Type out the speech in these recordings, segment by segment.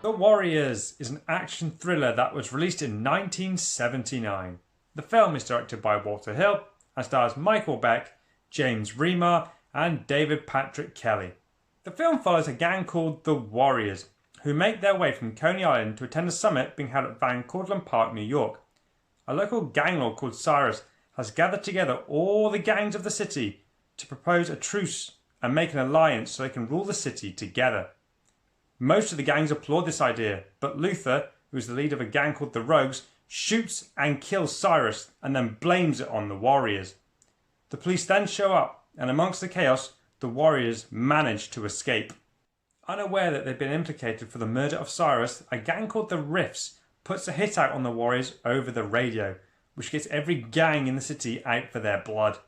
The Warriors is an action thriller that was released in 1979. The film is directed by Walter Hill and stars Michael Beck, James Remar and David Patrick Kelly. The film follows a gang called the Warriors who make their way from Coney Island to attend a summit being held at Van Cortlandt Park, New York. A local gang lord called Cyrus has gathered together all the gangs of the city to propose a truce and make an alliance so they can rule the city together. Most of the gangs applaud this idea, but Luther, who is the leader of a gang called the Rogues, shoots and kills Cyrus and then blames it on the Warriors. The police then show up, and amongst the chaos, the Warriors manage to escape. Unaware that they've been implicated for the murder of Cyrus, a gang called the Riffs puts a hit out on the Warriors over the radio, which gets every gang in the city out for their blood.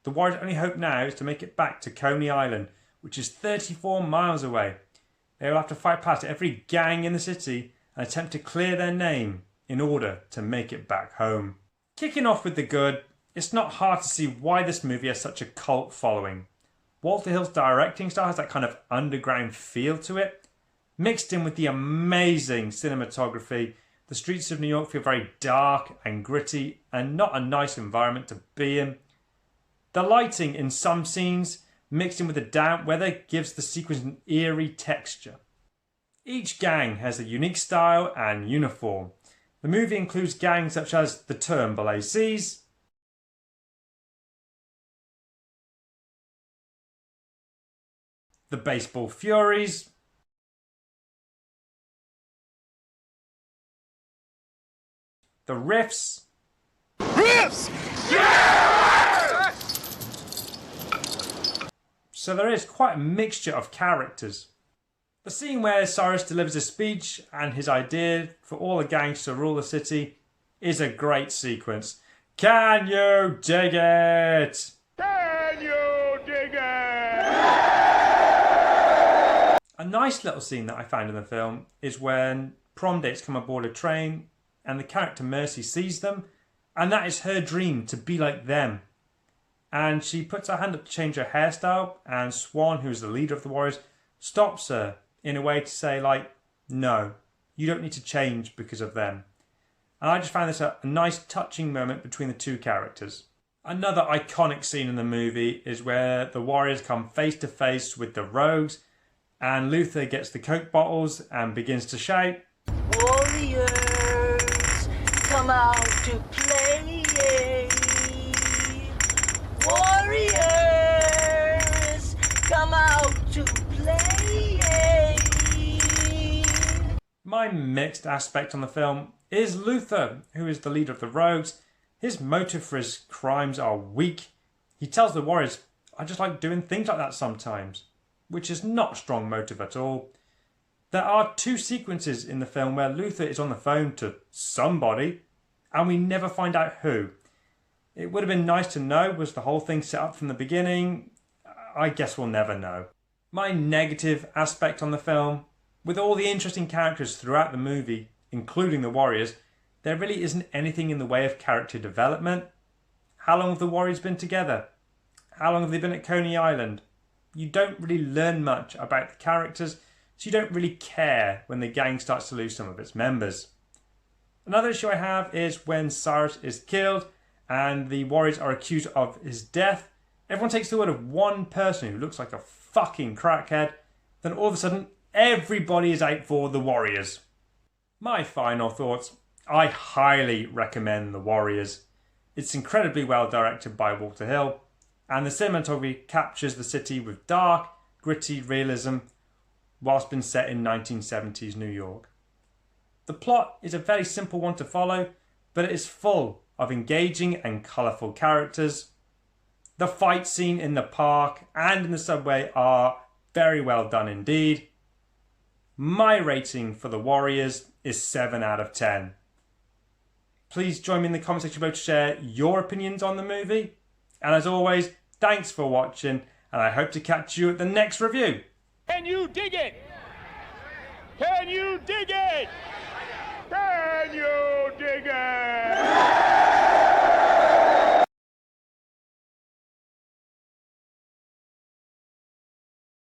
The Warriors' only hope now is to make it back to Coney Island, which is 34 miles away. They will have to fight past every gang in the city and attempt to clear their name in order to make it back home. Kicking off with the good, it's not hard to see why this movie has such a cult following. Walter Hill's directing style has that kind of underground feel to it. Mixed in with the amazing cinematography, the streets of New York feel very dark and gritty and not a nice environment to be in. The lighting in some scenes, mixed in with the damp weather, gives the sequence an eerie texture. Each gang has a unique style and uniform. The movie includes gangs such as the Turnbull-ACs, the Baseball Furies, the Riffs, yeah! So there is quite a mixture of characters. The scene where Cyrus delivers a speech and his idea for all the gangs to rule the city is a great sequence. Can you dig it? Can you dig it? A nice little scene that I found in the film is when prom dates come aboard a train and the character Mercy sees them, and that is her dream, to be like them. And she puts her hand up to change her hairstyle, and Swan, who's the leader of the Warriors, stops her in a way to say, like, no, you don't need to change because of them. And I just found this a nice touching moment between the two characters. Another iconic scene in the movie is where the Warriors come face to face with the Rogues, and Luther gets the Coke bottles and begins to shout, Warriors, come out to play. Warriors, come out to play. My mixed aspect on the film is Luther, who is the leader of the Rogues. His motive for his crimes are weak. He tells the Warriors, I just like doing things like that sometimes, which is not a strong motive at all. There are two sequences in the film where Luther is on the phone to somebody, and we never find out who. It would have been nice to know, was the whole thing set up from the beginning? I guess we'll never know. My negative aspect on the film, with all the interesting characters throughout the movie, including the Warriors, there really isn't anything in the way of character development. How long have the Warriors been together? How long have they been at Coney Island? You don't really learn much about the characters, so you don't really care when the gang starts to lose some of its members. Another issue I have is when Cyrus is killed and the Warriors are accused of his death. Everyone takes the word of one person who looks like a fucking crackhead. Then all of a sudden, everybody is out for the Warriors. My final thoughts. I highly recommend The Warriors. It's incredibly well directed by Walter Hill, and the cinematography captures the city with dark, gritty realism whilst being set in 1970s New York. The plot is a very simple one to follow, but it is full of engaging and colourful characters. The fight scene in the park and in the subway are very well done indeed. My rating for The Warriors is 7 out of 10. Please join me in the comment section below to share your opinions on the movie. And as always, thanks for watching, and I hope to catch you at the next review. Can you dig it? Can you dig it?